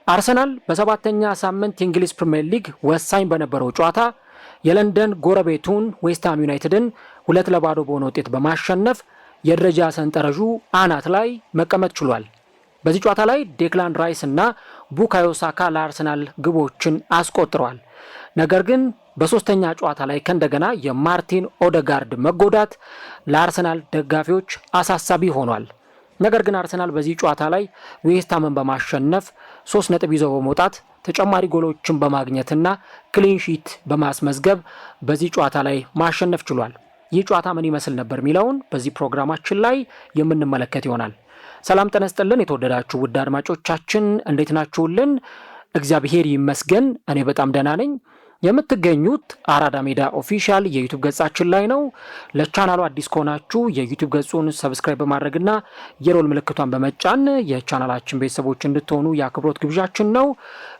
አርሰናል በሰባተኛ ሳምንት የእንግሊዝ ፕሪሚየር ሊግ ወሳኝ በነበረው ጨዋታ የለንደን ጎረቤቱን ዌስትሃም ዩናይትድን 2-0 በሆነ ውጤት በማሸነፍ የደረጃ ሰንጠረዡ አናት ላይ መቀመጥ ችሏል። በዚህ ጨዋታ ላይ ዴክላን ራይስ እና ቡካዮ ሳካ ለአርሰናል ግቦችን አስቆጥረዋል። ነገር ግን በሶስተኛ ጨዋታ ላይ ከእንደገና የማርቲን ኦደጋርድ መጎዳት ለአርሰናል ደጋፊዎች አሳሳቢ ሆኗል። ነገር ግን አርሰናል በዚህ ጨዋታ ላይ ዌስትሃምን በማሸነፍ 3 ነጥብ ይዘው በመውጣት ተጨማሪ ጎሎችን በማግኘትና ክሊንሺት በማስመዝገብ በዚህ ጨዋታ ላይ ማሸነፍ ችሏል። ይህ ጨዋታ ምን ይመስል ነበር የሚለውን በዚህ ፕሮግራማችን ላይ የምንመለከት ይሆናል። ሰላም ጤና ይስጥልን የተወደዳችሁ ውድ አድማጮቻችን እንዴት ናችሁልን? እግዚአብሔር ይመስገን እኔ በጣም ደህና ነኝ። የምትገኙት አራዳ ሜዳ ኦፊሻል የዩቲዩብ ገጻችን ላይ ነው። ለቻናሉ አዲስ ከሆናችሁ የዩቲዩብ ገጹን ሰብስክራይብ በማድረግና የሮል ምልክቷን በመጫን የቻናላችን ቤተሰቦች እንድትሆኑ የአክብሮት ግብዣችን ነው።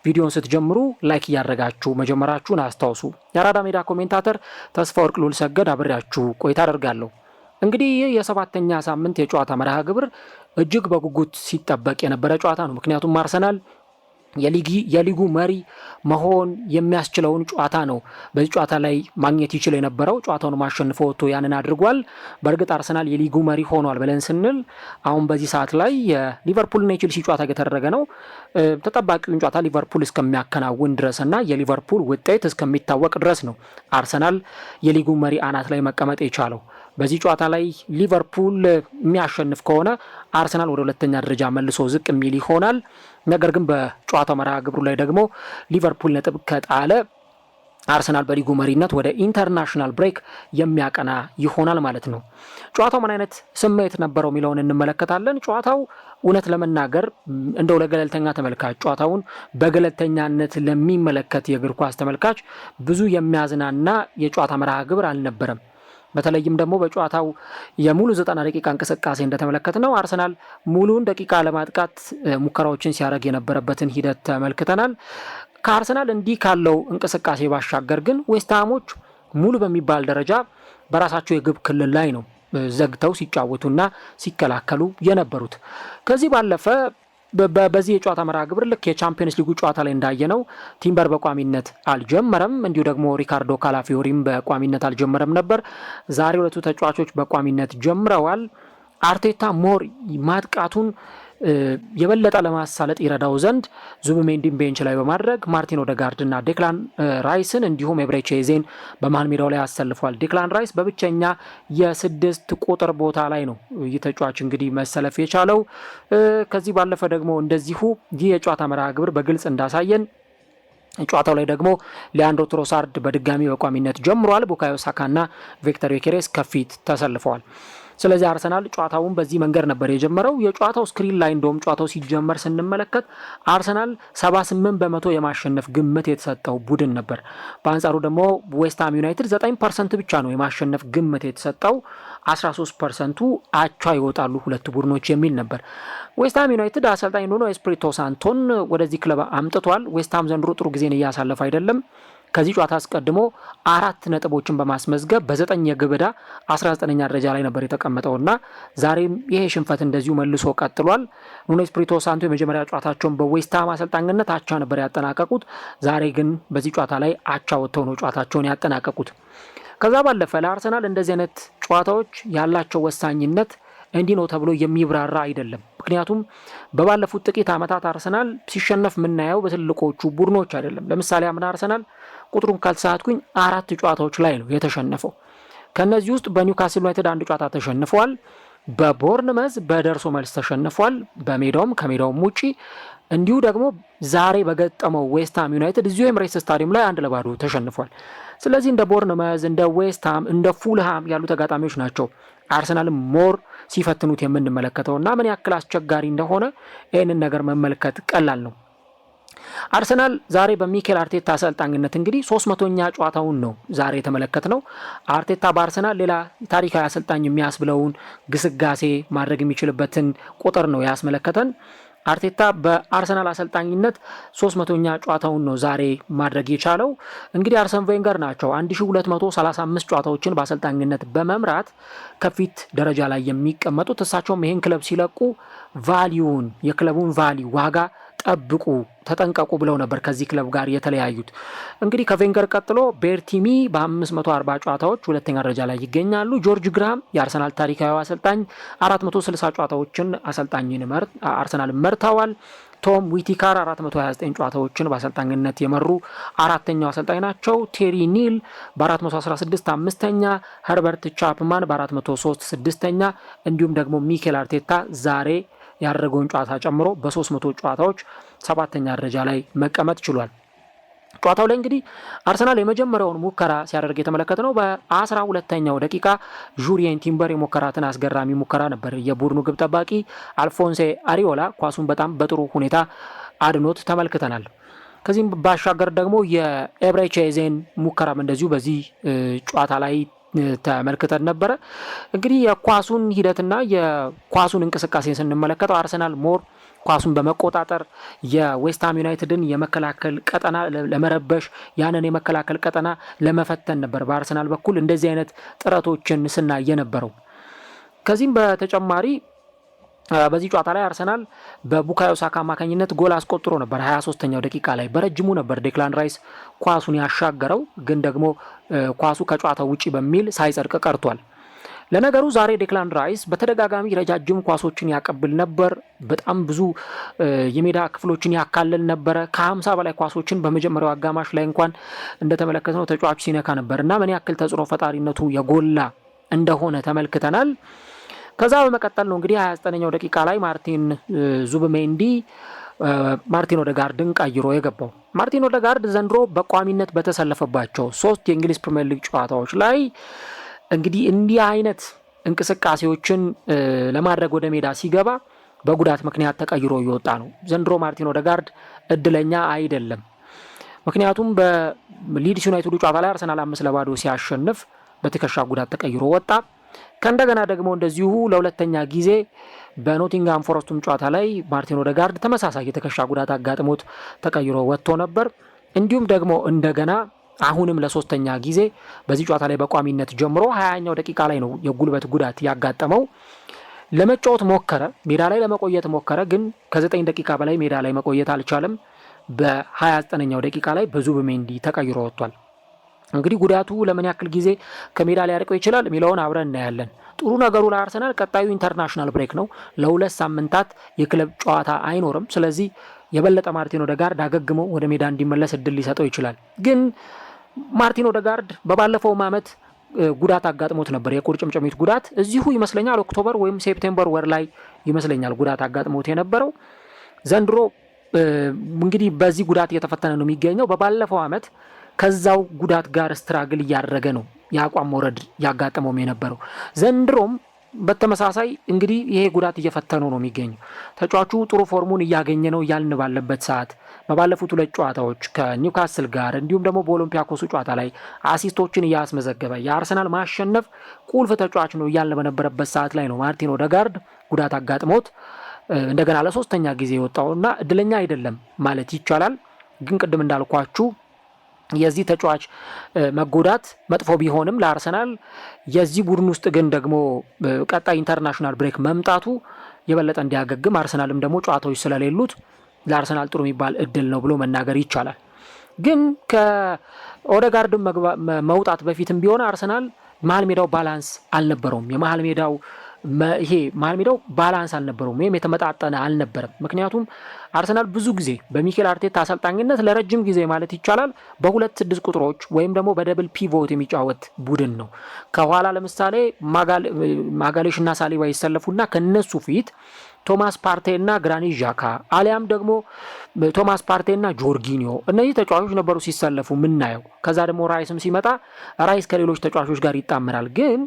ቪዲዮን ስትጀምሩ ላይክ እያደረጋችሁ መጀመራችሁን አስታውሱ። የአራዳ ሜዳ ኮሜንታተር ተስፋ ወርቅ ሉል ሰገድ አብሬያችሁ ቆይታ አደርጋለሁ። እንግዲህ ይህ የሰባተኛ ሳምንት የጨዋታ መርሃ ግብር እጅግ በጉጉት ሲጠበቅ የነበረ ጨዋታ ነው። ምክንያቱም አርሰናል የሊጉ መሪ መሆን የሚያስችለውን ጨዋታ ነው በዚህ ጨዋታ ላይ ማግኘት ይችል የነበረው። ጨዋታውን ማሸንፎ ወጥቶ ያንን አድርጓል። በእርግጥ አርሰናል የሊጉ መሪ ሆኗል ብለን ስንል አሁን በዚህ ሰዓት ላይ የሊቨርፑልና የቼልሲ ጨዋታ እየተደረገ ነው። ተጠባቂውን ጨዋታ ሊቨርፑል እስከሚያከናውን ድረስና የሊቨርፑል ውጤት እስከሚታወቅ ድረስ ነው አርሰናል የሊጉ መሪ አናት ላይ መቀመጥ የቻለው። በዚህ ጨዋታ ላይ ሊቨርፑል የሚያሸንፍ ከሆነ አርሰናል ወደ ሁለተኛ ደረጃ መልሶ ዝቅ የሚል ይሆናል። ነገር ግን በጨዋታው መርሃ ግብሩ ላይ ደግሞ ሊቨርፑል ነጥብ ከጣለ አርሰናል በሊጉ መሪነት ወደ ኢንተርናሽናል ብሬክ የሚያቀና ይሆናል ማለት ነው። ጨዋታው ምን አይነት ስሜት ነበረው የሚለውን እንመለከታለን። ጨዋታው እውነት ለመናገር እንደው ለገለልተኛ ተመልካች ጨዋታውን በገለልተኛነት ለሚመለከት የእግር ኳስ ተመልካች ብዙ የሚያዝናና የጨዋታ መርሃ ግብር አልነበረም። በተለይም ደግሞ በጨዋታው የሙሉ 90 ደቂቃ እንቅስቃሴ እንደተመለከት ነው አርሰናል ሙሉን ደቂቃ ለማጥቃት ሙከራዎችን ሲያደርግ የነበረበትን ሂደት ተመልክተናል። ከአርሰናል እንዲህ ካለው እንቅስቃሴ ባሻገር ግን ዌስትሃሞች ሙሉ በሚባል ደረጃ በራሳቸው የግብ ክልል ላይ ነው ዘግተው ሲጫወቱና ሲከላከሉ የነበሩት። ከዚህ ባለፈ በዚህ የጨዋታ መርሃ ግብር ልክ የቻምፒየንስ ሊጉ ጨዋታ ላይ እንዳየነው ቲምበር በቋሚነት አልጀመረም። እንዲሁ ደግሞ ሪካርዶ ካላፊዮሪም በቋሚነት አልጀመረም ነበር። ዛሬ ሁለቱ ተጫዋቾች በቋሚነት ጀምረዋል። አርቴታ ሞር ማጥቃቱን የበለጠ ለማሳለጥ ይረዳው ዘንድ ዙቢሜንዲን ቤንች ላይ በማድረግ ማርቲን ኦደጋርድ እና ዴክላን ራይስን እንዲሁም ኤብሬቺ ኤዜን በመሃል ሜዳው ላይ አሰልፏል። ዴክላን ራይስ በብቸኛ የ6 ቁጥር ቦታ ላይ ነው ይህ ተጫዋች እንግዲህ መሰለፍ የቻለው። ከዚህ ባለፈ ደግሞ እንደዚሁ ይህ የጨዋታ መርሃ ግብር በግልጽ እንዳሳየን ጨዋታው ላይ ደግሞ ሊያንድሮ ትሮሳርድ በድጋሚ በቋሚነት ጀምሯል። ቡካዮ ሳካና ቪክተር ዮኬሬስ ከፊት ተሰልፈዋል። ስለዚህ አርሰናል ጨዋታውን በዚህ መንገድ ነበር የጀመረው። የጨዋታው ስክሪን ላይ እንደውም ጨዋታው ሲጀመር ስንመለከት አርሰናል 78% የማሸነፍ ግምት የተሰጠው ቡድን ነበር። በአንጻሩ ደግሞ ዌስትሃም ዩናይትድ 9% ብቻ ነው የማሸነፍ ግምት የተሰጠው። 13%ቱ አቻ ይወጣሉ ሁለቱ ቡድኖች የሚል ነበር። ዌስትሃም ዩናይትድ አሰልጣኝ ኑኖ ኤስፒሪቶ ሳንቶን ወደዚህ ክለብ አምጥቷል። ዌስትሃም ዘንድሮ ጥሩ ጊዜን እያሳለፈ አይደለም። ከዚህ ጨዋታ አስቀድሞ 4 ነጥቦችን በማስመዝገብ በ9 የግብ ዕዳ 19ኛ ደረጃ ላይ ነበር የተቀመጠውና ዛሬም ይሄ ሽንፈት እንደዚሁ መልሶ ቀጥሏል። ኑኖ ኤስፒሪቶ ሳንቶ የመጀመሪያ ጨዋታቸውን በዌስትሃም አሰልጣኝነት አቻ ነበር ያጠናቀቁት። ዛሬ ግን በዚህ ጨዋታ ላይ አቻ ወጥተው ነው ጨዋታቸውን ያጠናቀቁት። ከዛ ባለፈ ለአርሰናል እንደዚህ አይነት ጨዋታዎች ያላቸው ወሳኝነት እንዲህ ነው ተብሎ የሚብራራ አይደለም። ምክንያቱም በባለፉት ጥቂት ዓመታት አርሰናል ሲሸነፍ የምናየው በትልቆቹ ቡድኖች አይደለም። ለምሳሌ አምና አርሰናል ቁጥሩን ካልተሳትኩኝ 4 ጨዋታዎች ላይ ነው የተሸነፈው። ከነዚህ ውስጥ በኒውካስል ዩናይትድ 1 ጨዋታ ተሸንፏል። በቦርንመዝ በደርሶ መልስ ተሸንፏል፣ በሜዳውም ከሜዳውም ውጪ። እንዲሁ ደግሞ ዛሬ በገጠመው ዌስትሃም ዩናይትድ እዚሁ ኤምሬትስ ስታዲየም ላይ 1-0 ተሸንፏል። ስለዚህ እንደ ቦርንመዝ፣ እንደ ዌስትሃም፣ እንደ ፉልሃም ያሉ ተጋጣሚዎች ናቸው አርሰናልም ሞር ሲፈትኑት የምንመለከተውና ምን ያክል አስቸጋሪ እንደሆነ ይህንን ነገር መመልከት ቀላል ነው። አርሰናል ዛሬ በሚኬል አርቴታ አሰልጣኝነት እንግዲህ 300ኛ ጨዋታውን ነው ዛሬ የተመለከትነው። አርቴታ በአርሰናል ሌላ ታሪካዊ አሰልጣኝ የሚያስብለውን ግስጋሴ ማድረግ የሚችልበትን ቁጥር ነው ያስመለከተን። አርቴታ በአርሰናል አሰልጣኝነት 300ኛ ጨዋታውን ነው ዛሬ ማድረግ የቻለው። እንግዲህ አርሰን ቬንገር ናቸው 1235 ጨዋታዎችን በአሰልጣኝነት በመምራት ከፊት ደረጃ ላይ የሚቀመጡት። እሳቸውም ይህን ክለብ ሲለቁ ቫሊዩን የክለቡን ቫሊዩ ዋጋ ጠብቁ ተጠንቀቁ ብለው ነበር ከዚህ ክለብ ጋር የተለያዩት። እንግዲህ ከቬንገር ቀጥሎ ቤርቲሚ በ540 ጨዋታዎች ሁለተኛ ደረጃ ላይ ይገኛሉ። ጆርጅ ግራሃም የአርሰናል ታሪካዊ አሰልጣኝ 460 ጨዋታዎችን አርሰናል መርተዋል። ቶም ዊቲካር 429 ጨዋታዎችን በአሰልጣኝነት የመሩ አራተኛው አሰልጣኝ ናቸው። ቴሪ ኒል በ416 አምስተኛ፣ ኸርበርት ቻፕማን በ403 ስድስተኛ፣ እንዲሁም ደግሞ ሚኬል አርቴታ ዛሬ ያደረገውን ጨዋታ ጨምሮ በ300 ጨዋታዎች ሰባተኛ ደረጃ ላይ መቀመጥ ችሏል። ጨዋታው ላይ እንግዲህ አርሰናል የመጀመሪያውን ሙከራ ሲያደርግ የተመለከተ ነው። በ12ኛው ደቂቃ ጁሪየን ቲምበር የሞከራትን አስገራሚ ሙከራ ነበር። የቡድኑ ግብ ጠባቂ አልፎንሴ አሪዮላ ኳሱን በጣም በጥሩ ሁኔታ አድኖት ተመልክተናል። ከዚህም ባሻገር ደግሞ የኤብሬቼዜን ሙከራም እንደዚሁ በዚህ ጨዋታ ላይ ተመልክተን ነበረ። እንግዲህ የኳሱን ሂደትና የኳሱን እንቅስቃሴ ስንመለከተው አርሰናል ሞር ኳሱን በመቆጣጠር የዌስትሃም ዩናይትድን የመከላከል ቀጠና ለመረበሽ ያንን የመከላከል ቀጠና ለመፈተን ነበር በአርሰናል በኩል እንደዚህ አይነት ጥረቶችን ስናየ ነበረው። ከዚህም በተጨማሪ በዚህ ጨዋታ ላይ አርሰናል በቡካዮ ሳካ አማካኝነት ጎል አስቆጥሮ ነበር። 23ኛው ደቂቃ ላይ በረጅሙ ነበር ዴክላን ራይስ ኳሱን ያሻገረው፣ ግን ደግሞ ኳሱ ከጨዋታው ውጪ በሚል ሳይጸድቅ ቀርቷል። ለነገሩ ዛሬ ዴክላን ራይስ በተደጋጋሚ ረጃጅም ኳሶችን ያቀብል ነበር። በጣም ብዙ የሜዳ ክፍሎችን ያካልል ነበረ። ከ50 በላይ ኳሶችን በመጀመሪያው አጋማሽ ላይ እንኳን እንደተመለከትነው ተጫዋች ሲነካ ነበር እና ምን ያክል ተጽዕኖ ፈጣሪነቱ የጎላ እንደሆነ ተመልክተናል። ከዛ በመቀጠል ነው እንግዲህ 29ኛው ደቂቃ ላይ ማርቲን ዙብሜንዲ ማርቲን ኦዴጋርድን ቀይሮ የገባው። ማርቲን ኦዴጋርድ ዘንድሮ በቋሚነት በተሰለፈባቸው 3 የእንግሊዝ ፕሪሚየር ሊግ ጨዋታዎች ላይ እንግዲህ እንዲህ አይነት እንቅስቃሴዎችን ለማድረግ ወደ ሜዳ ሲገባ በጉዳት ምክንያት ተቀይሮ እየወጣ ነው። ዘንድሮ ማርቲን ኦዴጋርድ እድለኛ አይደለም። ምክንያቱም በሊድስ ዩናይትዱ ጨዋታ ላይ አርሰናል 5-0 ሲያሸንፍ በትከሻ ጉዳት ተቀይሮ ወጣ። ከእንደገና ደግሞ እንደዚሁ ለሁለተኛ ጊዜ በኖቲንግሃም ፎረስቱም ጨዋታ ላይ ማርቲን ኦዴጋርድ ተመሳሳይ የትከሻ ጉዳት አጋጥሞት ተቀይሮ ወጥቶ ነበር። እንዲሁም ደግሞ እንደገና አሁንም ለሶስተኛ ጊዜ በዚህ ጨዋታ ላይ በቋሚነት ጀምሮ 20ኛው ደቂቃ ላይ ነው የጉልበት ጉዳት ያጋጠመው። ለመጫወት ሞከረ፣ ሜዳ ላይ ለመቆየት ሞከረ፣ ግን ከ9 ደቂቃ በላይ ሜዳ ላይ መቆየት አልቻለም። በ29ኛው ደቂቃ ላይ በዙብሜንዲ ተቀይሮ ወጥቷል። እንግዲህ ጉዳቱ ለምን ያክል ጊዜ ከሜዳ ላይ ያርቀው ይችላል የሚለውን አብረን እናያለን። ጥሩ ነገሩ ለአርሰናል ቀጣዩ ኢንተርናሽናል ብሬክ ነው። ለ2 ሳምንታት የክለብ ጨዋታ አይኖርም። ስለዚህ የበለጠ ማርቲን ኦዴጋርድ አገግሞ ወደ ሜዳ እንዲመለስ እድል ሊሰጠው ይችላል። ግን ማርቲን ኦዴጋርድ በባለፈው ዓመት ጉዳት አጋጥሞት ነበር፣ የቁርጭምጭሚት ጉዳት እዚሁ ይመስለኛል ኦክቶበር ወይም ሴፕቴምበር ወር ላይ ይመስለኛል ጉዳት አጋጥሞት የነበረው። ዘንድሮ እንግዲህ በዚህ ጉዳት እየተፈተነ ነው የሚገኘው። በባለፈው ዓመት ከዛው ጉዳት ጋር ስትራግል እያደረገ ነው የአቋም መውረድ ያጋጠመው የነበረው። ዘንድሮም በተመሳሳይ እንግዲህ ይሄ ጉዳት እየፈተነው ነው የሚገኘው። ተጫዋቹ ጥሩ ፎርሙን እያገኘ ነው እያልን ባለበት ሰዓት በባለፉት 2 ጨዋታዎች ከኒውካስል ጋር እንዲሁም ደግሞ በኦሎምፒያኮሱ ጨዋታ ላይ አሲስቶችን እያስመዘገበ የአርሰናል ማሸነፍ ቁልፍ ተጫዋች ነው እያልን በነበረበት ሰዓት ላይ ነው ማርቲን ኦዴጋርድ ጉዳት አጋጥሞት እንደገና ለሶስተኛ ጊዜ የወጣውና እድለኛ አይደለም ማለት ይቻላል። ግን ቅድም እንዳልኳችሁ የዚህ ተጫዋች መጎዳት መጥፎ ቢሆንም ለአርሰናል የዚህ ቡድን ውስጥ ግን ደግሞ ቀጣይ ኢንተርናሽናል ብሬክ መምጣቱ የበለጠ እንዲያገግም አርሰናልም ደግሞ ጨዋታዎች ስለሌሉት ለአርሰናል ጥሩ የሚባል እድል ነው ብሎ መናገር ይቻላል። ግን ከኦዴጋርድ መውጣት በፊትም ቢሆን አርሰናል መሀል ሜዳው ባላንስ አልነበረውም። የመሀል ሜዳው ባላንስ አልነበረውም ወይም የተመጣጠነ አልነበረም። ምክንያቱም አርሰናል ብዙ ጊዜ በሚኬል አርቴታ አሰልጣኝነት ለረጅም ጊዜ ማለት ይቻላል በ2-6 ቁጥሮች ወይም ደግሞ በደብል ፒቮት የሚጫወት ቡድን ነው። ከኋላ ለምሳሌ ማጋሌሽና ሳሊባ ይሰለፉና ከነሱ ፊት ቶማስ ፓርቴና ግራኒት ዣካ አሊያም ደግሞ ቶማስ ፓርቴና ጆርጊኒዮ እነዚህ ተጫዋቾች ነበሩ ሲሰለፉ ምናየው። ከዛ ደግሞ ራይስም ሲመጣ ራይስ ከሌሎች ተጫዋቾች ጋር ይጣመራል። ግን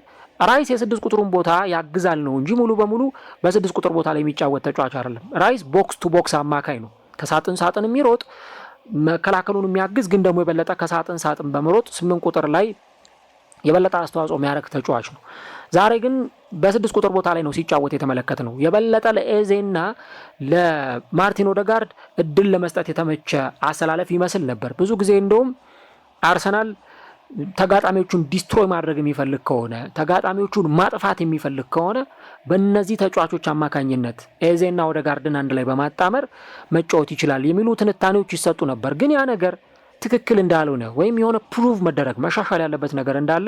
ራይስ የ6 ቁጥሩን ቦታ ያግዛል ነው እንጂ ሙሉ በሙሉ በ6 ቁጥር ቦታ ላይ የሚጫወት ተጫዋች አይደለም። ራይስ ቦክስ ቱ ቦክስ አማካይ ነው። ከሳጥን ሳጥን የሚሮጥ መከላከሉን የሚያግዝ ግን ደግሞ የበለጠ ከሳጥን ሳጥን በመሮጥ 8 ቁጥር ላይ የበለጠ አስተዋጽኦ የሚያደርግ ተጫዋች ነው። ዛሬ ግን በ6 ቁጥር ቦታ ላይ ነው ሲጫወት የተመለከተ ነው። የበለጠ ለኤዜና ለማርቲን ኦዴጋርድ እድል ለመስጠት የተመቸ አሰላለፍ ይመስል ነበር። ብዙ ጊዜ እንደውም አርሰናል ተጋጣሚዎቹን ዲስትሮይ ማድረግ የሚፈልግ ከሆነ ተጋጣሚዎቹን ማጥፋት የሚፈልግ ከሆነ በእነዚህ ተጫዋቾች አማካኝነት ኤዜና ኦዴጋርድን አንድ ላይ በማጣመር መጫወት ይችላል የሚሉ ትንታኔዎች ይሰጡ ነበር። ግን ያ ነገር ትክክል እንዳልሆነ ወይም የሆነ ፕሩቭ መደረግ መሻሻል ያለበት ነገር እንዳለ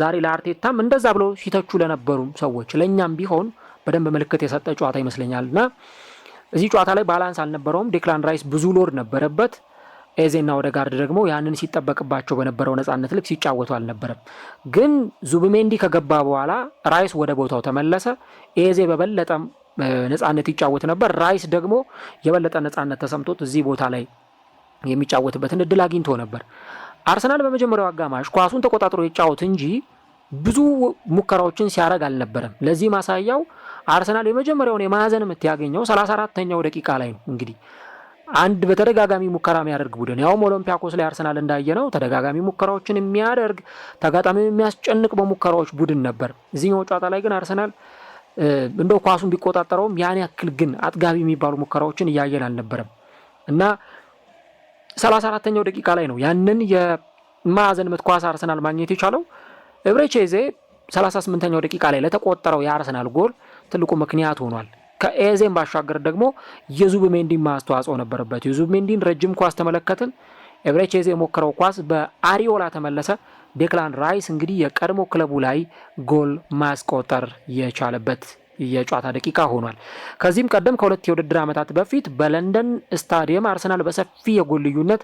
ዛሬ ለአርቴታም እንደዛ ብለው ሲተቹ ለነበሩ ሰዎች ለእኛም ቢሆን በደንብ ምልክት የሰጠ ጨዋታ ይመስለኛል። እና እዚህ ጨዋታ ላይ ባላንስ አልነበረውም። ዴክላን ራይስ ብዙ ሎድ ነበረበት። ኤዜና ኦዴጋርድ ደግሞ ያንን ሲጠበቅባቸው በነበረው ነፃነት ልክ ሲጫወቱ አልነበረም። ግን ዙቢሜንዲ ከገባ በኋላ ራይስ ወደ ቦታው ተመለሰ። ኤዜ በበለጠ ነፃነት ይጫወት ነበር። ራይስ ደግሞ የበለጠ ነፃነት ተሰምቶት እዚህ ቦታ ላይ የሚጫወትበትን እድል አግኝቶ ነበር። አርሰናል በመጀመሪያው አጋማሽ ኳሱን ተቆጣጥሮ ይጫወት እንጂ ብዙ ሙከራዎችን ሲያደርግ አልነበረም። ለዚህ ማሳያው አርሰናል የመጀመሪያውን የማዕዘን ምት ያገኘው 34ኛው ደቂቃ ላይ ነው። እንግዲህ አንድ በተደጋጋሚ ሙከራ የሚያደርግ ቡድን ያውም ኦሎምፒያኮስ ላይ አርሰናል እንዳየነው ተደጋጋሚ ሙከራዎችን የሚያደርግ ተጋጣሚው የሚያስጨንቅ በሙከራዎች ቡድን ነበር። እዚህኛው ጨዋታ ላይ ግን አርሰናል እንደው ኳሱን ቢቆጣጠረውም ያን ያክል ግን አጥጋቢ የሚባሉ ሙከራዎችን እያየን አልነበረም እና 34ኛው ደቂቃ ላይ ነው ያንን የማዕዘን ምት ኳስ አርሰናል ማግኘት የቻለው። ኤብሬቼዜ 38ኛው ደቂቃ ላይ ለተቆጠረው የአርሰናል ጎል ትልቁ ምክንያት ሆኗል። ከኤዜም ባሻገር ደግሞ የዙቢሜንዲ ማስተዋጽኦ ነበረበት። የዙቢሜንዲን ረጅም ኳስ ተመለከትን። ኤብሬቼዜ የሞከረው ኳስ በአሪዮላ ተመለሰ። ዴክላን ራይስ እንግዲህ የቀድሞ ክለቡ ላይ ጎል ማስቆጠር የቻለበት የጨዋታ ደቂቃ ሆኗል። ከዚህም ቀደም ከሁለት የውድድር ዓመታት በፊት በለንደን ስታዲየም አርሰናል በሰፊ የጎል ልዩነት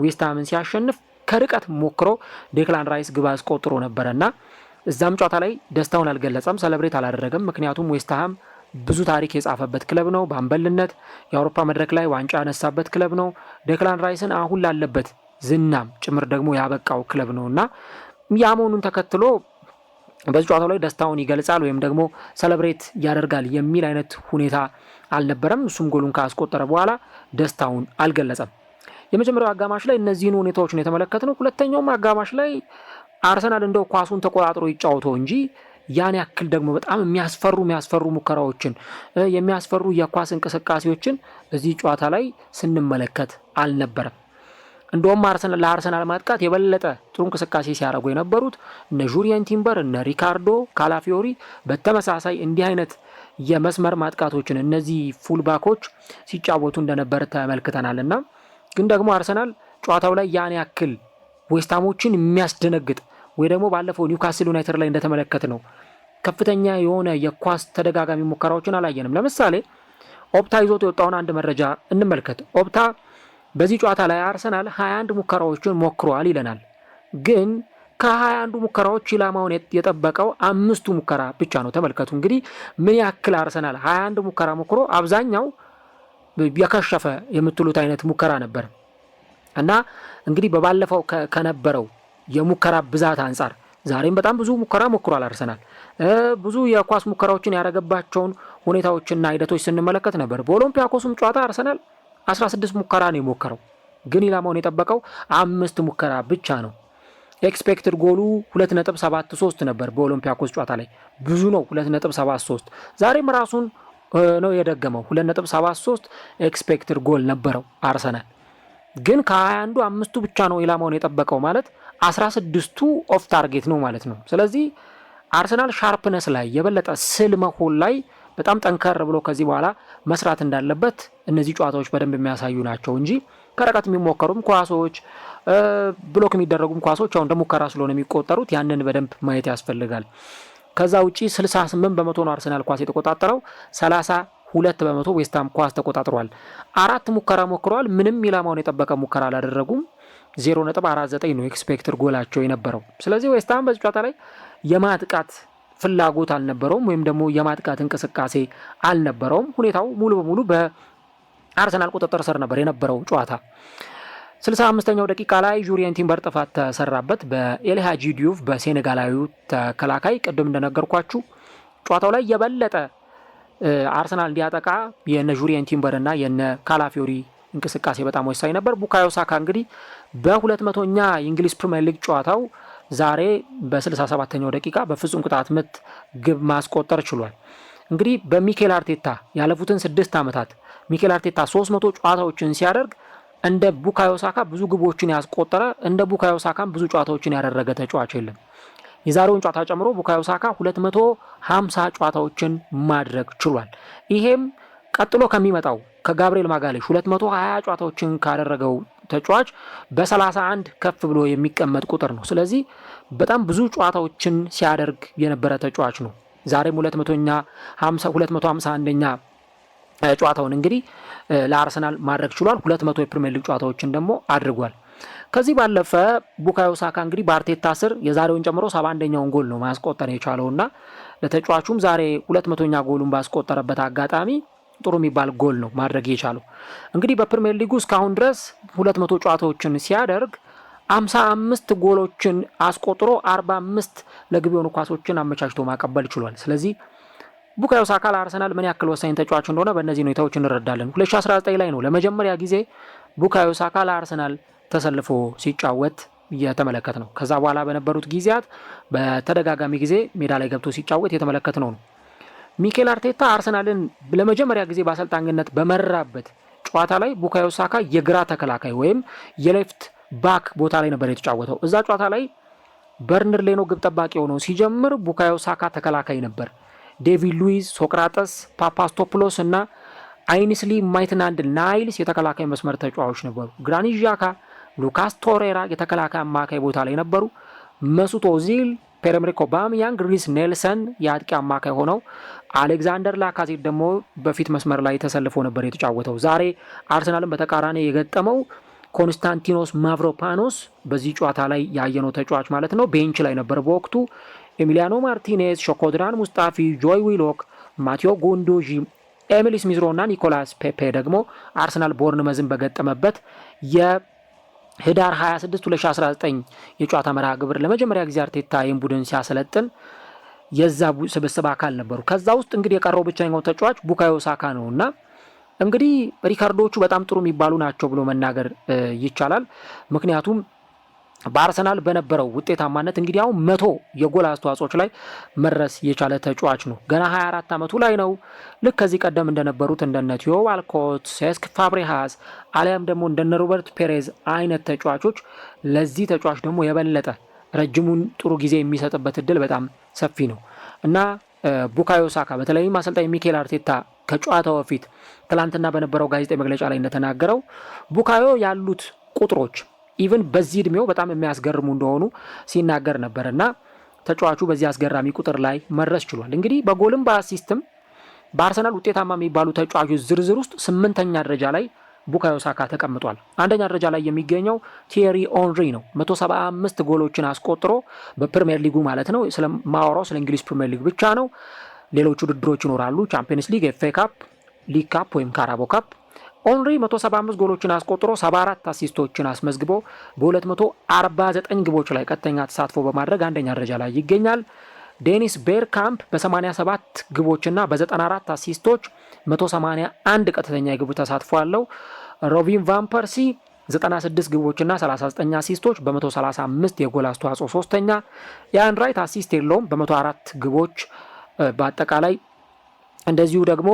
ዌስትሃምን ሲያሸንፍ ከርቀት ሞክሮ ዴክላን ራይስ ግብ አስቆጥሮ ነበረና እዛም ጨዋታ ላይ ደስታውን አልገለጸም፣ ሰለብሬት አላደረገም። ምክንያቱም ዌስትሃም ብዙ ታሪክ የጻፈበት ክለብ ነው። በአምበልነት የአውሮፓ መድረክ ላይ ዋንጫ ያነሳበት ክለብ ነው። ዴክላን ራይስን አሁን ላለበት ዝናም ጭምር ደግሞ ያበቃው ክለብ ነውና ያ መሆኑን ተከትሎ በዚህ ጨዋታው ላይ ደስታውን ይገልጻል ወይም ደግሞ ሰለብሬት ያደርጋል የሚል አይነት ሁኔታ አልነበረም። እሱም ጎሉን ካስቆጠረ በኋላ ደስታውን አልገለጸም። የመጀመሪያው አጋማሽ ላይ እነዚህን ሁኔታዎች ነው የተመለከትነው። ሁለተኛውም አጋማሽ ላይ አርሰናል እንደው ኳሱን ተቆጣጥሮ ይጫወተው እንጂ ያን ያክል ደግሞ በጣም የሚያስፈሩ ሙከራዎችን የሚያስፈሩ የኳስ እንቅስቃሴዎችን እዚህ ጨዋታ ላይ ስንመለከት አልነበረም። እንደውም ለአርሰናል ማጥቃት የበለጠ ጥሩ እንቅስቃሴ ሲያደርጉ የነበሩት እነ ጁሪየን ቲምበር እነ ሪካርዶ ካላፊዮሪ በተመሳሳይ እንዲህ አይነት የመስመር ማጥቃቶችን እነዚህ ፉልባኮች ሲጫወቱ እንደነበር ተመልክተናል። እና ግን ደግሞ አርሰናል ጨዋታው ላይ ያን ያክል ዌስትሃሞችን የሚያስደነግጥ ወይ ደግሞ ባለፈው ኒውካስል ዩናይትድ ላይ እንደተመለከት ነው ከፍተኛ የሆነ የኳስ ተደጋጋሚ ሙከራዎችን አላየንም። ለምሳሌ ኦፕታ ይዞት የወጣውን አንድ መረጃ እንመልከት። ኦፕታ በዚህ ጨዋታ ላይ አርሰናል 21 ሙከራዎችን ሞክሯል ይለናል። ግን ከ21 ሙከራዎች ኢላማውን የጠበቀው 5 ሙከራ ብቻ ነው። ተመልከቱ እንግዲህ ምን ያክል አርሰናል 21 ሙከራ ሞክሮ አብዛኛው የከሸፈ የምትሉት አይነት ሙከራ ነበር እና እንግዲህ በባለፈው ከነበረው የሙከራ ብዛት አንጻር ዛሬም በጣም ብዙ ሙከራ ሞክሯል አርሰናል። ብዙ የኳስ ሙከራዎችን ያደረገባቸውን ሁኔታዎችና ሂደቶች ስንመለከት ነበር። በኦሎምፒያኮስም ጨዋታ አርሰናል 16 ሙከራ ነው የሞከረው፣ ግን ኢላማውን የጠበቀው 5 ሙከራ ብቻ ነው። ኤክስፔክትድ ጎሉ 2.73 ነበር በኦሎምፒያኮስ ጨዋታ ላይ፣ ብዙ ነው 2.73። ዛሬም ራሱን ነው የደገመው 2.73 ኤክስፔክትድ ጎል ነበረው አርሰናል። ግን ከ21 5ቱ ብቻ ነው ኢላማውን የጠበቀው ማለት 16ቱ ኦፍ ታርጌት ነው ማለት ነው። ስለዚህ አርሰናል ሻርፕነስ ላይ የበለጠ ስል መሆን ላይ በጣም ጠንከር ብሎ ከዚህ በኋላ መስራት እንዳለበት እነዚህ ጨዋታዎች በደንብ የሚያሳዩ ናቸው እንጂ ከርቀት የሚሞከሩም ኳሶች ብሎክ የሚደረጉም ኳሶች አሁን ደግሞ ሙከራ ስለሆነ የሚቆጠሩት ያንን በደንብ ማየት ያስፈልጋል። ከዛ ውጪ 68 በመቶ ነው አርሰናል ኳስ የተቆጣጠረው፣ 32 በመቶ ዌስትሃም ኳስ ተቆጣጥሯል። 4 ሙከራ ሞክረዋል፣ ምንም ኢላማውን የጠበቀ ሙከራ አላደረጉም። 0.49 ነው ኤክስፔክትድ ጎላቸው የነበረው። ስለዚህ ዌስትሃም በዚህ ጨዋታ ላይ የማጥቃት ፍላጎት አልነበረውም ወይም ደግሞ የማጥቃት እንቅስቃሴ አልነበረውም። ሁኔታው ሙሉ በሙሉ በአርሰናል ቁጥጥር ስር ነበር የነበረው ጨዋታ። 65ኛው ደቂቃ ላይ ጁሪየን ቲምበር ጥፋት ተሰራበት በኤልሃጂ ዲዩፍ በሴኔጋላዊው ተከላካይ። ቅድም እንደነገርኳችሁ ጨዋታው ላይ የበለጠ አርሰናል እንዲያጠቃ የነ ጁሪየን ቲምበር እና የነ ካላፊዮሪ እንቅስቃሴ በጣም ወሳኝ ነበር። ቡካዮ ሳካ እንግዲህ በ200ኛ የእንግሊዝ ፕሪሚየር ሊግ ጨዋታው ዛሬ በ67ኛው ደቂቃ በፍጹም ቅጣት ምት ግብ ማስቆጠር ችሏል። እንግዲህ በሚኬል አርቴታ ያለፉትን 6 ዓመታት ሚኬል አርቴታ 300 ጨዋታዎችን ሲያደርግ እንደ ቡካዮ ሳካ ብዙ ግቦችን ያስቆጠረ እንደ ቡካዮ ሳካም ብዙ ጨዋታዎችን ያደረገ ተጫዋች የለም። የዛሬውን ጨዋታ ጨምሮ ቡካዮ ሳካ 250 ጨዋታዎችን ማድረግ ችሏል። ይሄም ቀጥሎ ከሚመጣው ከጋብሪኤል ማጋሌሽ 220 ጨዋታዎችን ካደረገው ተጫዋች በ31 ከፍ ብሎ የሚቀመጥ ቁጥር ነው። ስለዚህ በጣም ብዙ ጨዋታዎችን ሲያደርግ የነበረ ተጫዋች ነው። ዛሬም 251ኛ ጨዋታውን እንግዲህ ለአርሰናል ማድረግ ችሏል። 200 የፕሪሚየር ሊግ ጨዋታዎችን ደግሞ አድርጓል። ከዚህ ባለፈ ቡካዮ ሳካ እንግዲህ በአርቴታ ስር የዛሬውን ጨምሮ 71ኛውን ጎል ነው ማስቆጠር የቻለውና ለተጫዋቹም ዛሬ 200ኛ ጎሉን ባስቆጠረበት አጋጣሚ ጥሩ የሚባል ጎል ነው ማድረግ የቻለው። እንግዲህ በፕሪሚየር ሊጉ እስካሁን ድረስ 200 ጨዋታዎችን ሲያደርግ 55 ጎሎችን አስቆጥሮ 45 ለግብ የሆኑ ኳሶችን አመቻችቶ ማቀበል ችሏል። ስለዚህ ቡካዮ ሳካ ለአርሰናል ምን ያክል ወሳኝ ተጫዋች እንደሆነ በእነዚህ ሁኔታዎች እንረዳለን። 2019 ላይ ነው ለመጀመሪያ ጊዜ ቡካዮ ሳካ ለአርሰናል ተሰልፎ ሲጫወት የተመለከት ነው። ከዛ በኋላ በነበሩት ጊዜያት በተደጋጋሚ ጊዜ ሜዳ ላይ ገብቶ ሲጫወት የተመለከት ነው። ሚኬል አርቴታ አርሰናልን ለመጀመሪያ ጊዜ በአሰልጣኝነት በመራበት ጨዋታ ላይ ቡካዮ ሳካ የግራ ተከላካይ ወይም የሌፍት ባክ ቦታ ላይ ነበር የተጫወተው። እዛ ጨዋታ ላይ በርንሌ ነው ግብ ጠባቂ ሆነው ሲጀምር ቡካዮ ሳካ ተከላካይ ነበር። ዴቪድ ሉዊዝ፣ ሶቅራጠስ፣ ፓፓስቶፕሎስ እና አይንስሊ ማይትናንድ ናይልስ የተከላካይ መስመር ተጫዋቾች ነበሩ። ግራኒት ዣካ፣ ሉካስ ቶሬራ የተከላካይ አማካይ ቦታ ላይ ነበሩ። መሱት ኦዚል፣ ፒየር-ኤመሪክ ኦባሜያንግ፣ ሪስ ኔልሰን የአጥቂ አማካይ ሆነው አሌክዛንደር ላካዜት ደግሞ በፊት መስመር ላይ ተሰልፎ ነበር የተጫወተው። ዛሬ አርሰናልን በተቃራኒ የገጠመው ኮንስታንቲኖስ ማቭሮፓኖስ በዚህ ጨዋታ ላይ ያየነው ተጫዋች ማለት ነው ቤንች ላይ ነበር በወቅቱ። ኤሚሊያኖ ማርቲኔዝ፣ ሾኮድራን ሙስጣፊ፣ ጆይ ዊሎክ፣ ማቴዎ ጉንዱዢ፣ ኤሚሊ ስሚዝሮ እና ኒኮላስ ፔፔ ደግሞ አርሰናል ቦርንመዝን በገጠመበት የህዳር 26 2019 የጨዋታ መርሃ ግብር ለመጀመሪያ ጊዜ አርቴታ ይህን ቡድን ሲያሰለጥን የዛ ስብስብ አካል ነበሩ። ከዛ ውስጥ እንግዲህ የቀረው ብቸኛው ተጫዋች ቡካዮ ሳካ ነው እና እንግዲህ ሪካርዶቹ በጣም ጥሩ የሚባሉ ናቸው ብሎ መናገር ይቻላል። ምክንያቱም በአርሰናል በነበረው ውጤታማነት እንግዲህ አሁን 100 የጎል አስተዋጽኦች ላይ መድረስ የቻለ ተጫዋች ነው። ገና 24 ዓመቱ ላይ ነው። ልክ ከዚህ ቀደም እንደነበሩት እንደነ ቲዮ ዋልኮት፣ ሴስክ ፋብሪሃስ አሊያም ደግሞ እንደነ ሮበርት ፔሬዝ አይነት ተጫዋቾች ለዚህ ተጫዋች ደግሞ የበለጠ ረጅሙን ጥሩ ጊዜ የሚሰጥበት እድል በጣም ሰፊ ነው እና ቡካዮ ሳካ በተለይም አሰልጣኝ ሚኬል አርቴታ ከጨዋታው በፊት ትላንትና በነበረው ጋዜጣዊ መግለጫ ላይ እንደተናገረው ቡካዮ ያሉት ቁጥሮች ኢቭን በዚህ እድሜው በጣም የሚያስገርሙ እንደሆኑ ሲናገር ነበር እና ተጫዋቹ በዚህ አስገራሚ ቁጥር ላይ መድረስ ችሏል። እንግዲህ በጎልም በአሲስትም በአርሰናል ውጤታማ የሚባሉ ተጫዋቾች ዝርዝር ውስጥ 8ኛ ደረጃ ላይ ቡካዮ ሳካ ተቀምጧል። 1ኛ ደረጃ ላይ የሚገኘው ቲየሪ ኦንሪ ነው። 175 ጎሎችን አስቆጥሮ በፕሪሚየር ሊጉ ማለት ነው። ስለማወራው ስለ እንግሊዝ ፕሪሚየር ሊግ ብቻ ነው። ሌሎች ውድድሮች ይኖራሉ። ቻምፒየንስ ሊግ፣ ኤፍ ኤ ካፕ፣ ሊግ ካፕ ወይም ካራቦ ካፕ። ኦንሪ 175 ጎሎችን አስቆጥሮ 74 አሲስቶችን አስመዝግቦ በ249 ግቦች ላይ ቀጥተኛ ተሳትፎ በማድረግ 1ኛ ደረጃ ላይ ይገኛል። ዴኒስ ቤርካምፕ በ87 ግቦችና በ94 አሲስቶች 181 ቀጥተኛ የግቡ ተሳትፎ አለው። ሮቢን ቫን ፐርሲ 96 ግቦችና 39 አሲስቶች በ135 የጎል አስተዋጽኦ 3ኛ። ያን ራይት አሲስት የለውም በ104 ግቦች በአጠቃላይ እንደዚሁ ደግሞ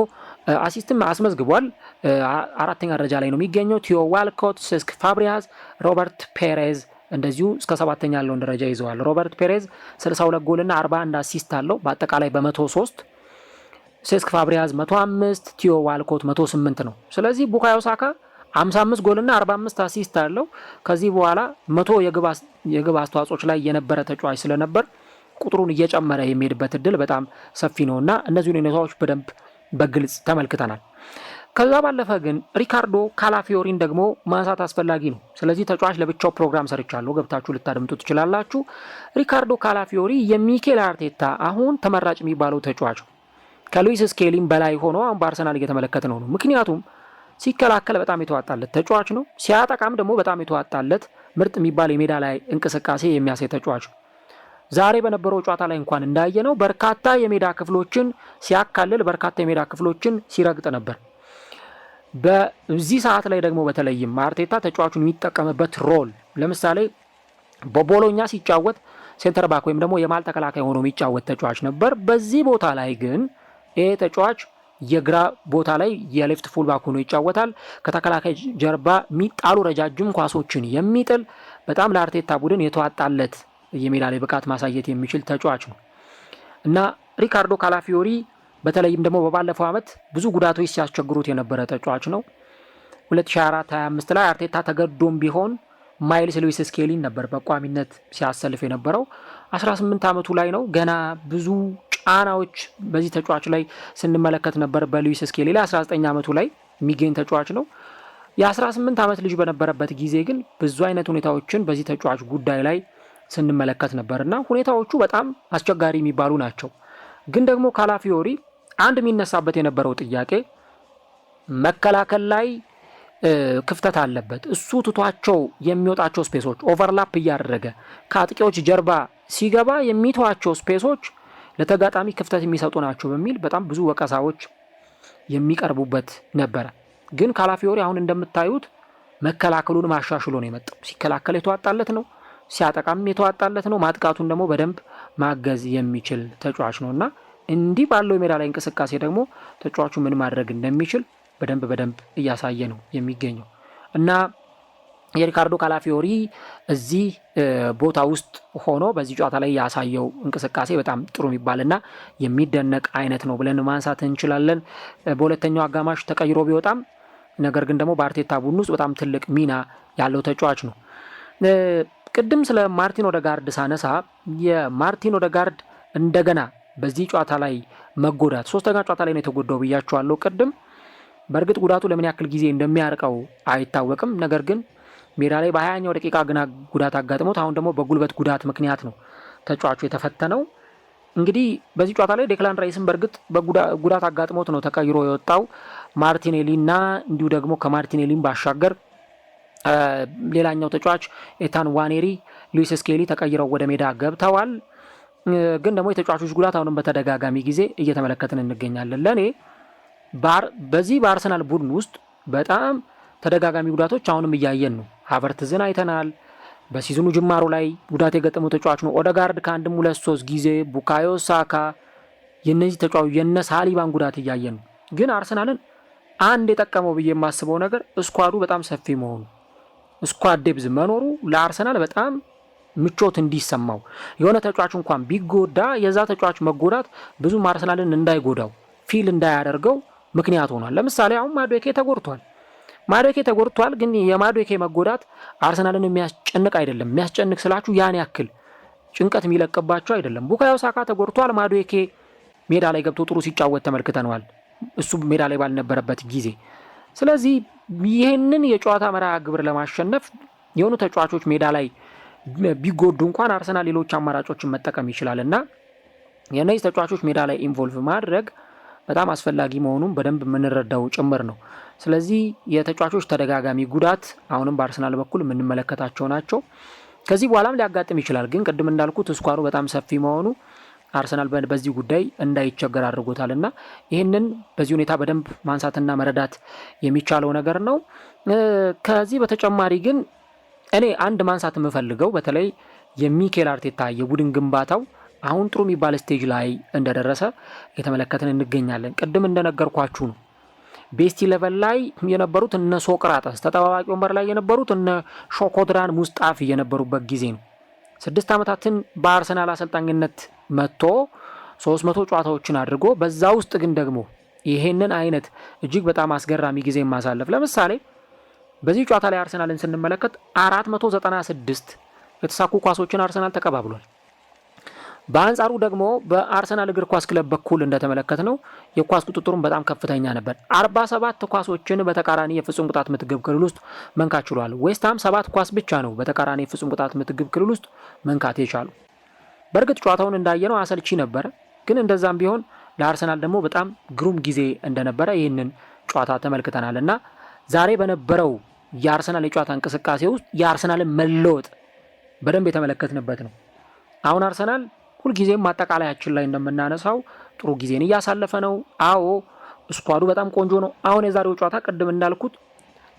አሲስትም አስመዝግቧል። 4ኛ ደረጃ ላይ ነው የሚገኘው። ቲዮ ዋልኮት፣ ሴስክ ፋብሪያስ፣ ሮበርት ፔሬዝ እንደዚሁ እስከ 7ኛ ያለውን ደረጃ ይዘዋል። ሮበርት ፔሬዝ 62 ጎልና 41 አሲስት አለው በአጠቃላይ በ103። ሴስክ ፋብሪያስ 105፣ ቲዮ ዋልኮት 108 ነው። ስለዚህ ቡካዮ ሳካ 55 ጎልና 45 አሲስት አለው። ከዚህ በኋላ 100 የግብ አስተዋጽኦች ላይ የነበረ ተጫዋች ስለነበር ቁጥሩን እየጨመረ የሚሄድበት እድል በጣም ሰፊ ነውና እነዚህን ሁኔታዎች በደንብ በግልጽ ተመልክተናል። ከዛ ባለፈ ግን ሪካርዶ ካላፊዮሪን ደግሞ ማንሳት አስፈላጊ ነው። ስለዚህ ተጫዋች ለብቻው ፕሮግራም ሰርቻለሁ፣ ገብታችሁ ልታደምጡ ትችላላችሁ። ሪካርዶ ካላፊዮሪ የሚኬል አርቴታ አሁን ተመራጭ የሚባለው ተጫዋች ከሉዊስ ስኬሊም በላይ ሆኖ አሁን በአርሰናል እየተመለከተ ነው። ምክንያቱም ሲከላከል በጣም የተዋጣለት ተጫዋች ነው። ሲያጠቃም ደግሞ በጣም የተዋጣለት ምርጥ የሚባል የሜዳ ላይ እንቅስቃሴ የሚያሳይ ተጫዋች ነው። ዛሬ በነበረው ጨዋታ ላይ እንኳን እንዳየነው በርካታ የሜዳ ክፍሎችን ሲያካልል፣ በርካታ የሜዳ ክፍሎችን ሲረግጥ ነበር። በዚህ ሰዓት ላይ ደግሞ በተለይም አርቴታ ተጫዋቹን የሚጠቀምበት ሮል ለምሳሌ በቦሎኛ ሲጫወት ሴንተር ባክ ወይም ደግሞ የማል ተከላካይ ሆኖ የሚጫወት ተጫዋች ነበር። በዚህ ቦታ ላይ ግን ይሄ ተጫዋች የግራ ቦታ ላይ የሌፍት ፉልባክ ሆኖ ይጫወታል። ከተከላካይ ጀርባ የሚጣሉ ረጃጅም ኳሶችን የሚጥል በጣም ለአርቴታ ቡድን የተዋጣለት የሜዳ ላይ ብቃት ማሳየት የሚችል ተጫዋች ነው እና ሪካርዶ ካላፊዮሪ በተለይም ደግሞ በባለፈው ዓመት ብዙ ጉዳቶች ሲያስቸግሩት የነበረ ተጫዋች ነው። 2024-25 ላይ አርቴታ ተገዶም ቢሆን ማይልስ ሉዊስ ስኬሊን ነበር በቋሚነት ሲያሰልፍ የነበረው። 18 ዓመቱ ላይ ነው። ገና ብዙ ጫናዎች በዚህ ተጫዋች ላይ ስንመለከት ነበር። በሉዊስ ስኬሊ ላይ 19 ዓመቱ ላይ የሚገኝ ተጫዋች ነው። የ18 ዓመት ልጅ በነበረበት ጊዜ ግን ብዙ አይነት ሁኔታዎችን በዚህ ተጫዋች ጉዳይ ላይ ስንመለከት ነበርና ሁኔታዎቹ በጣም አስቸጋሪ የሚባሉ ናቸው። ግን ደግሞ ካላፊዮሪ አንድ የሚነሳበት የነበረው ጥያቄ መከላከል ላይ ክፍተት አለበት። እሱ ትቷቸው የሚወጣቸው ስፔሶች ኦቨርላፕ እያደረገ ከአጥቂዎች ጀርባ ሲገባ የሚተዋቸው ስፔሶች ለተጋጣሚ ክፍተት የሚሰጡ ናቸው በሚል በጣም ብዙ ወቀሳዎች የሚቀርቡበት ነበረ። ግን ካላፊዮሪ አሁን እንደምታዩት መከላከሉን ማሻሽሎ ነው የመጣው። ሲከላከል የተዋጣለት ነው፣ ሲያጠቃም የተዋጣለት ነው። ማጥቃቱን ደግሞ በደንብ ማገዝ የሚችል ተጫዋች ነው እና እንዲህ ባለው የሜዳ ላይ እንቅስቃሴ ደግሞ ተጫዋቹ ምን ማድረግ እንደሚችል በደንብ እያሳየ ነው የሚገኘው እና የሪካርዶ ካላፊዮሪ እዚህ ቦታ ውስጥ ሆኖ በዚህ ጨዋታ ላይ ያሳየው እንቅስቃሴ በጣም ጥሩ የሚባልና የሚደነቅ አይነት ነው ብለን ማንሳት እንችላለን። በሁለተኛው አጋማሽ ተቀይሮ ቢወጣም ነገር ግን ደግሞ በአርቴታ ቡድን ውስጥ በጣም ትልቅ ሚና ያለው ተጫዋች ነው። ቅድም ስለ ማርቲን ኦዴጋርድ ሳነሳ የማርቲን ኦዴጋርድ እንደገና በዚህ ጨዋታ ላይ መጎዳት ሶስተኛ ጨዋታ ላይ ነው የተጎዳው ብያቸዋለሁ ቅድም። በእርግጥ ጉዳቱ ለምን ያክል ጊዜ እንደሚያርቀው አይታወቅም። ነገር ግን ሜዳ ላይ በ20ኛው ደቂቃ ግና ጉዳት አጋጥሞት አሁን ደግሞ በጉልበት ጉዳት ምክንያት ነው ተጫዋቹ የተፈተነው። እንግዲህ በዚህ ጨዋታ ላይ ዴክላን ራይስን በእርግጥ በጉዳት አጋጥሞት ነው ተቀይሮ የወጣው። ማርቲኔሊና እንዲሁ ደግሞ ከማርቲኔሊን ባሻገር ሌላኛው ተጫዋች ኤታን ዋኔሪ፣ ሉዊስ ስኬሊ ተቀይረው ወደ ሜዳ ገብተዋል። ግን ደግሞ የተጫዋቾች ጉዳት አሁንም በተደጋጋሚ ጊዜ እየተመለከትን እንገኛለን። ለእኔ በዚህ በአርሰናል ቡድን ውስጥ በጣም ተደጋጋሚ ጉዳቶች አሁንም እያየን ነው። ሃቨርትዝን አይተናል። በሲዝኑ ጅማሮ ላይ ጉዳት የገጠሙ ተጫዋች ነው። ኦዴጋርድ ከአንድም 2-3 ጊዜ፣ ቡካዮ ሳካ፣ የነዚህ ተጫዋቾች የነ ሳሊባን ጉዳት እያየን ነው። ግን አርሰናልን አንድ የጠቀመው ብዬ የማስበው ነገር ስኳዱ በጣም ሰፊ መሆኑ፣ ስኳድ ዴብዝ መኖሩ ለአርሰናል በጣም ምቾት እንዲሰማው የሆነ ተጫዋች እንኳን ቢጎዳ የዛ ተጫዋች መጎዳት ብዙም አርሰናልን እንዳይጎዳው ፊል እንዳያደርገው ምክንያት ሆኗል። ለምሳሌ አሁን ማዱዌኬ ተጎድቷል። ግን የማዱዌኬ መጎዳት አርሰናልን የሚያስጨንቅ አይደለም። የሚያስጨንቅ ስላችሁ ያን ያክል ጭንቀት የሚለቅባቸው አይደለም። ቡካዮ ሳካ ተጎድቷል። ማዱዌኬ ሜዳ ላይ ገብቶ ጥሩ ሲጫወት ተመልክተነዋል እሱ ሜዳ ላይ ባልነበረበት ጊዜ። ስለዚህ ይህንን የጨዋታ መርሃ ግብር ለማሸነፍ የሆኑ ተጫዋቾች ሜዳ ላይ ቢጎዱ እንኳን አርሰናል ሌሎች አማራጮችን መጠቀም ይችላል እና የእነዚህ ተጫዋቾች ሜዳ ላይ ኢንቮልቭ ማድረግ በጣም አስፈላጊ መሆኑን በደንብ የምንረዳው ጭምር ነው። ስለዚህ የተጫዋቾች ተደጋጋሚ ጉዳት አሁንም በአርሰናል በኩል የምንመለከታቸው ናቸው። ከዚህ በኋላም ሊያጋጥም ይችላል። ግን ቅድም እንዳልኩት ስኳሩ በጣም ሰፊ መሆኑ አርሰናል በዚህ ጉዳይ እንዳይቸገር አድርጎታል እና ይህንን በዚህ ሁኔታ በደንብ ማንሳትና መረዳት የሚቻለው ነገር ነው። ከዚህ በተጨማሪ ግን እኔ አንድ ማንሳት የምፈልገው በተለይ የሚኬል አርቴታ የቡድን ግንባታው አሁን ጥሩ የሚባል ስቴጅ ላይ እንደደረሰ የተመለከትን እንገኛለን። ቅድም እንደነገርኳችሁ ነው ቤስት ኢሌቨን ላይ የነበሩት እነ ሶቅራጠስ፣ ተጠባባቂ ወንበር ላይ የነበሩት እነ ሾኮድራን ሙስጣፊ የነበሩበት ጊዜ ነው። 6 ዓመታትን በአርሰናል አሰልጣኝነት መጥቶ 300 ጨዋታዎችን አድርጎ በዛ ውስጥ ግን ደግሞ ይሄንን አይነት እጅግ በጣም አስገራሚ ጊዜ ማሳለፍ። ለምሳሌ በዚህ ጨዋታ ላይ አርሰናልን ስንመለከት 496 የተሳኩ ኳሶችን አርሰናል ተቀባብሏል። በአንጻሩ ደግሞ በአርሰናል እግር ኳስ ክለብ በኩል እንደተመለከት ነው የኳስ ቁጥጥሩን በጣም ከፍተኛ ነበር። 47 ኳሶችን በተቃራኒ የፍጹም ቅጣት ምት ግብ ክልል ውስጥ መንካት ችሏል። ዌስትሃም 7 ኳስ ብቻ ነው በተቃራኒ የፍጹም ቅጣት ምት ግብ ክልል ውስጥ መንካት የቻሉ። በእርግጥ ጨዋታውን እንዳየነው አሰልቺ ነበረ፣ ግን እንደዛም ቢሆን ለአርሰናል ደግሞ በጣም ግሩም ጊዜ እንደነበረ ይህንን ጨዋታ ተመልክተናል እና ዛሬ በነበረው የአርሰናል የጨዋታ እንቅስቃሴ ውስጥ የአርሰናልን መለወጥ በደንብ የተመለከትንበት ነው። አሁን አርሰናል ሁልጊዜም ማጠቃለያችን ላይ እንደምናነሳው ጥሩ ጊዜን እያሳለፈ ነው። አዎ ስኳዱ በጣም ቆንጆ ነው። አሁን የዛሬው ጨዋታ ቅድም እንዳልኩት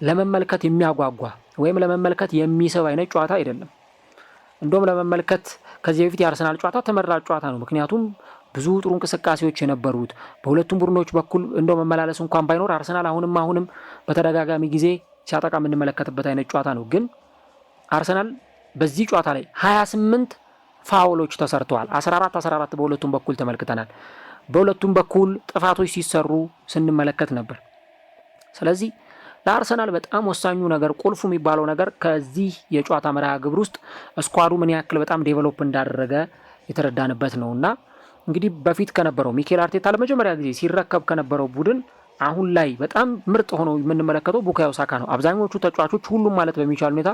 ለመመልከት የሚያጓጓ ወይም ለመመልከት የሚስብ አይነት ጨዋታ አይደለም። እንደውም ለመመልከት ከዚህ በፊት የአርሰናል ጨዋታ ተመራጭ ጨዋታ ነው። ምክንያቱም ብዙ ጥሩ እንቅስቃሴዎች የነበሩት በሁለቱም ቡድኖች በኩል እንደው መመላለስ እንኳን ባይኖር አርሰናል አሁንም በተደጋጋሚ ጊዜ ሲያጠቃ የምንመለከትበት አይነት ጨዋታ ነው። ግን አርሰናል በዚህ ጨዋታ ላይ 28 ፋውሎች ተሰርተዋል። 14 በሁለቱም በኩል ተመልክተናል። በሁለቱም በኩል ጥፋቶች ሲሰሩ ስንመለከት ነበር። ስለዚህ ለአርሰናል በጣም ወሳኙ ነገር ቁልፉ የሚባለው ነገር ከዚህ የጨዋታ መርሃ ግብር ውስጥ ስኳዱ ምን ያክል በጣም ዴቨሎፕ እንዳደረገ የተረዳንበት ነውና እንግዲህ በፊት ከነበረው ሚኬል አርቴታ ለመጀመሪያ ጊዜ ሲረከብ ከነበረው ቡድን አሁን ላይ በጣም ምርጥ ሆኖ የምንመለከተው ቡካዮ ሳካ ነው። አብዛኞቹ ተጫዋቾች ሁሉም ማለት በሚቻል ሁኔታ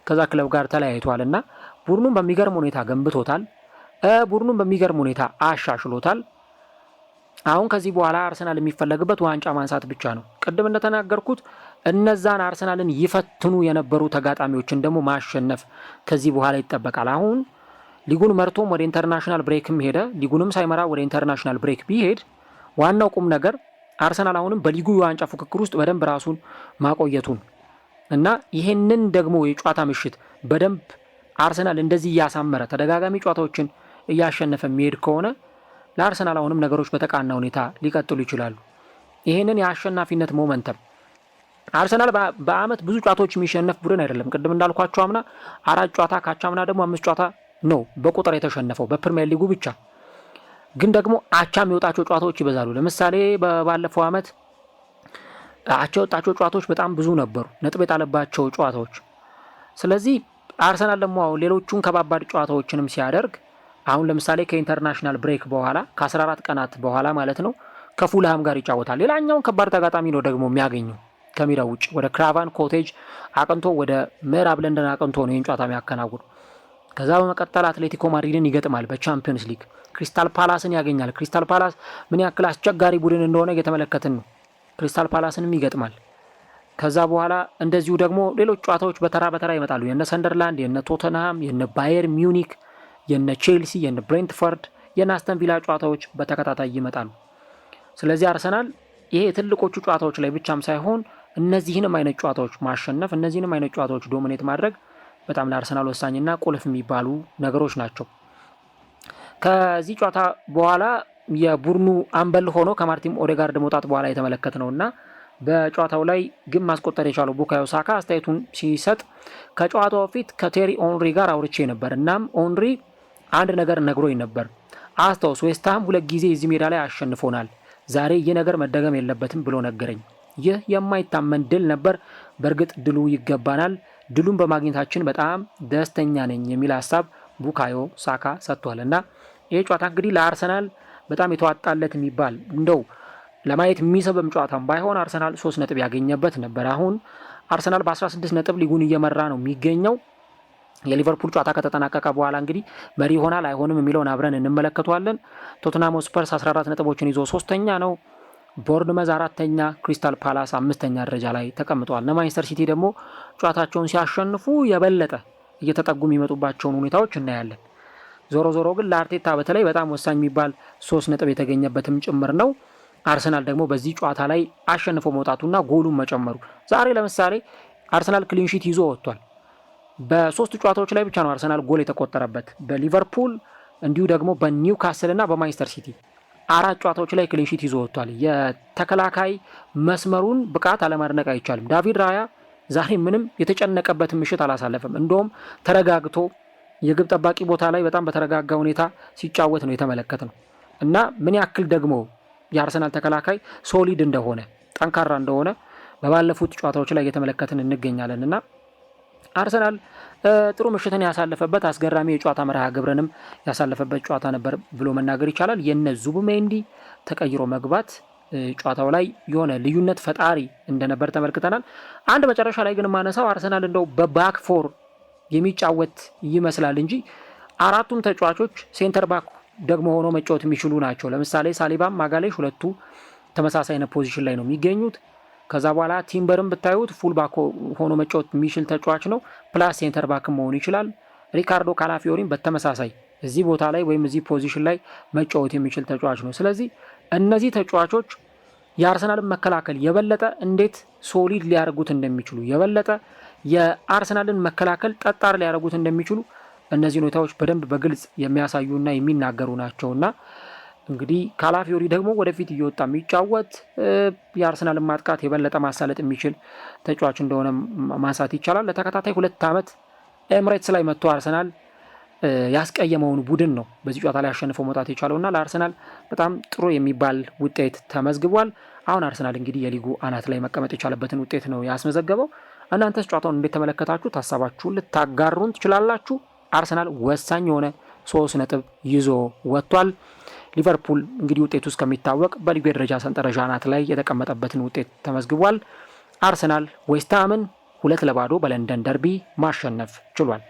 ከዛ ክለብ ጋር ተለያይቷልና ቡድኑን በሚገርም ሁኔታ ገንብቶታል። ቡድኑን በሚገርም ሁኔታ አሻሽሎታል። አሁን ከዚህ በኋላ አርሰናል የሚፈለግበት ዋንጫ ማንሳት ብቻ ነው። ቅድም እንደተናገርኩት እነዛን አርሰናልን ይፈትኑ የነበሩ ተጋጣሚዎችን ደግሞ ማሸነፍ ከዚህ በኋላ ይጠበቃል። አሁን ሊጉን መርቶም ወደ ኢንተርናሽናል ብሬክም ሄደ። ሊጉንም ሳይመራ ወደ ኢንተርናሽናል ብሬክ ቢሄድ ዋናው ቁም ነገር አርሰናል አሁንም በሊጉ የዋንጫ ፉክክር ውስጥ በደንብ ራሱን ማቆየቱን እና ይሄንን ደግሞ የጨዋታ ምሽት በደንብ አርሰናል እንደዚህ እያሳመረ ተደጋጋሚ ጨዋታዎችን እያሸነፈ የሚሄድ ከሆነ ለአርሰናል አሁንም ነገሮች በተቃና ሁኔታ ሊቀጥሉ ይችላሉ። ይሄንን የአሸናፊነት ሞመንተም አርሰናል በአመት ብዙ ጨዋታዎች የሚሸነፍ ቡድን አይደለም። ቅድም እንዳልኳቸው አምና 4 ጨዋታ ካቻምና ደግሞ 5 ጨዋታ ነው በቁጥር የተሸነፈው በፕሪሚየር ሊጉ ብቻ። ግን ደግሞ አቻ የሚወጣቸው ጨዋታዎች ይበዛሉ። ለምሳሌ ባለፈው አመት አቻ የወጣቸው ጨዋታዎች በጣም ብዙ ነበሩ፣ ነጥብ የጣለባቸው ጨዋታዎች። ስለዚህ አርሰናል ደግሞ ሌሎቹን ከባባድ ጨዋታዎችንም ሲያደርግ አሁን ለምሳሌ ከኢንተርናሽናል ብሬክ በኋላ ከ14 ቀናት በኋላ ማለት ነው ከፉልሃም ጋር ይጫወታል። ሌላኛውን ከባድ ተጋጣሚ ነው ደግሞ የሚያገኘው ከሜዳው ውጭ ወደ ክራቫን ኮቴጅ አቅንቶ ወደ ምዕራብ ለንደን አቅንቶ ነው ይህን ጨዋታ የሚያከናውኑ። ከዛ በመቀጠል አትሌቲኮ ማድሪድን ይገጥማል። በቻምፒየንስ ሊግ ክሪስታል ፓላስን ያገኛል። ክሪስታል ፓላስ ምን ያክል አስቸጋሪ ቡድን እንደሆነ እየተመለከትን ነው። ክሪስታል ፓላስንም ይገጥማል። ከዛ በኋላ እንደዚሁ ደግሞ ሌሎች ጨዋታዎች በተራ ይመጣሉ። የነ ሰንደርላንድ፣ የነ ቶተንሃም፣ የነ ባየር ሚዩኒክ፣ የነ ቼልሲ፣ የነ ብሬንትፈርድ፣ የነ አስተን ቪላ ጨዋታዎች በተከታታይ ይመጣሉ። ስለዚህ አርሰናል ይሄ ትልቆቹ ጨዋታዎች ላይ ብቻም ሳይሆን እነዚህንም አይነት ጨዋታዎች ማሸነፍ፣ እነዚህንም አይነት ጨዋታዎች ዶሚኔት ማድረግ በጣም ለአርሰናል ወሳኝና ቁልፍ የሚባሉ ነገሮች ናቸው። ከዚህ ጨዋታ በኋላ የቡድኑ አምበል ሆኖ ከማርቲን ኦዴጋርድ መውጣት በኋላ የተመለከትነውና በጨዋታው ላይ ግን ማስቆጠር የቻለው ቡካዮ ሳካ አስተያየቱን ሲሰጥ ከጨዋታው በፊት ከቴሪ ኦንሪ ጋር አውርቼ ነበር። እናም ኦንሪ አንድ ነገር ነግሮኝ ነበር። አስታውስ፣ ዌስትሃም 2 ጊዜ እዚህ ሜዳ ላይ አሸንፎናል። ዛሬ ይህ ነገር መደገም የለበትም ብሎ ነገረኝ። ይህ የማይታመን ድል ነበር። በእርግጥ ድሉ ይገባናል። ድሉን በማግኘታችን በጣም ደስተኛ ነኝ የሚል ሀሳብ ቡካዮ ሳካ ሰጥቷል። እና ይህ ጨዋታ እንግዲህ ለአርሰናል በጣም የተዋጣለት የሚባል እንደው ለማየት የሚሰብም ጨዋታም ባይሆን አርሰናል 3 ነጥብ ያገኘበት ነበር። አሁን አርሰናል በ16 ነጥብ ሊጉን እየመራ ነው የሚገኘው። የሊቨርፑል ጨዋታ ከተጠናቀቀ በኋላ እንግዲህ መሪ ይሆናል አይሆንም የሚለውን አብረን እንመለከተዋለን። ቶተንሃም ስፐርስ 14 ነጥቦችን ይዞ 3ኛ ነው። ቦርንመዝ 4ኛ፣ ክሪስታል ፓላስ 5ኛ ደረጃ ላይ ተቀምጠዋል። ማንቸስተር ሲቲ ደግሞ ጨዋታቸውን ሲያሸንፉ የበለጠ እየተጠጉ የሚመጡባቸውን ሁኔታዎች እናያለን። ዞሮ ግን ለአርቴታ በተለይ በጣም ወሳኝ የሚባል 3 ነጥብ የተገኘበትም ጭምር ነው። አርሰናል ደግሞ በዚህ ጨዋታ ላይ አሸንፎ መውጣቱና ጎሉን መጨመሩ። ዛሬ ለምሳሌ አርሰናል ክሊንሺት ይዞ ወጥቷል። በ3 ጨዋታዎች ላይ ብቻ ነው አርሰናል ጎል የተቆጠረበት። በሊቨርፑል እንዲሁ ደግሞ በኒውካስል እና በማንቸስተር ሲቲ 4 ጨዋታዎች ላይ ክሊንሺት ይዞ ወጥቷል። የተከላካይ መስመሩን ብቃት አለማድነቅ አይቻልም። ዳቪድ ራያ ዛሬ ምንም የተጨነቀበትን ምሽት አላሳለፈም። እንደውም ተረጋግቶ የግብ ጠባቂ ቦታ ላይ በጣም በተረጋጋ ሁኔታ ሲጫወት ነው የተመለከት ነው እና ምን ያክል ደግሞ የአርሰናል ተከላካይ ሶሊድ እንደሆነ ጠንካራ እንደሆነ በባለፉት ጨዋታዎች ላይ እየተመለከትን እንገኛለን እና አርሰናል ጥሩ ምሽትን ያሳለፈበት አስገራሚ የጨዋታ መርሃ ግብርንም ያሳለፈበት ጨዋታ ነበር ብሎ መናገር ይቻላል። የነ ዙቢሜንዲ ተቀይሮ መግባት ጨዋታው ላይ የሆነ ልዩነት ፈጣሪ እንደነበር ተመልክተናል። አንድ መጨረሻ ላይ ግን ማነሳው አርሰናል እንደው በባክ ፎር የሚጫወት ይመስላል እንጂ 4ቱም ተጫዋቾች ሴንተር ባክ ደግሞ ሆኖ መጫወት የሚችሉ ናቸው። ለምሳሌ ሳሊባም ማጋሌሽ 2ቱ ተመሳሳይ ፖዚሽን ላይ ነው የሚገኙት። ከዛ በኋላ ቲምበርም ብታዩት ፉል ባክ ሆኖ መጫወት የሚችል ተጫዋች ነው። ፕላስ ሴንተር ባክ መሆን ይችላል። ሪካርዶ ካላፊዮሪም በተመሳሳይ እዚህ ቦታ ላይ ወይም እዚህ ፖዚሽን ላይ መጫወት የሚችል ተጫዋች ነው። ስለዚህ እነዚህ ተጫዋቾች የአርሰናልን መከላከል የበለጠ እንዴት ሶሊድ ሊያደርጉት እንደሚችሉ የበለጠ የአርሰናልን መከላከል ጠጣር ሊያደርጉት እንደሚችሉ እነዚህ ሁኔታዎች በደንብ በግልጽ የሚያሳዩና የሚናገሩ ናቸውና እንግዲህ ካላፊዮሪ ደግሞ ወደፊት እየወጣ የሚጫወት የአርሰናልን ማጥቃት የበለጠ ማሳለጥ የሚችል ተጫዋች እንደሆነ ማንሳት ይቻላል። ለተከታታይ 2 ዓመት ኤምሬትስ ላይ መጥቶ አርሰናል ያስቀየመውን ቡድን ነው በዚህ ጨዋታ ላይ አሸንፎ መውጣት የቻለውና ለአርሰናል በጣም ጥሩ የሚባል ውጤት ተመዝግቧል። አሁን አርሰናል እንግዲህ የሊጉ አናት ላይ መቀመጥ የቻለበትን ውጤት ነው ያስመዘገበው። እናንተስ ጨዋታውን እንዴት ተመለከታችሁ? ሀሳባችሁን ልታጋሩን ትችላላችሁ። አርሰናል ወሳኝ የሆነ 3 ነጥብ ይዞ ወጥቷል። ሊቨርፑል እንግዲህ ውጤቱ እስከሚታወቅ በሊጉ የደረጃ ሰንጠረዥ አናት ላይ የተቀመጠበትን ውጤት ተመዝግቧል። አርሰናል ዌስትሃምን 2-0 በለንደን ደርቢ ማሸነፍ ችሏል።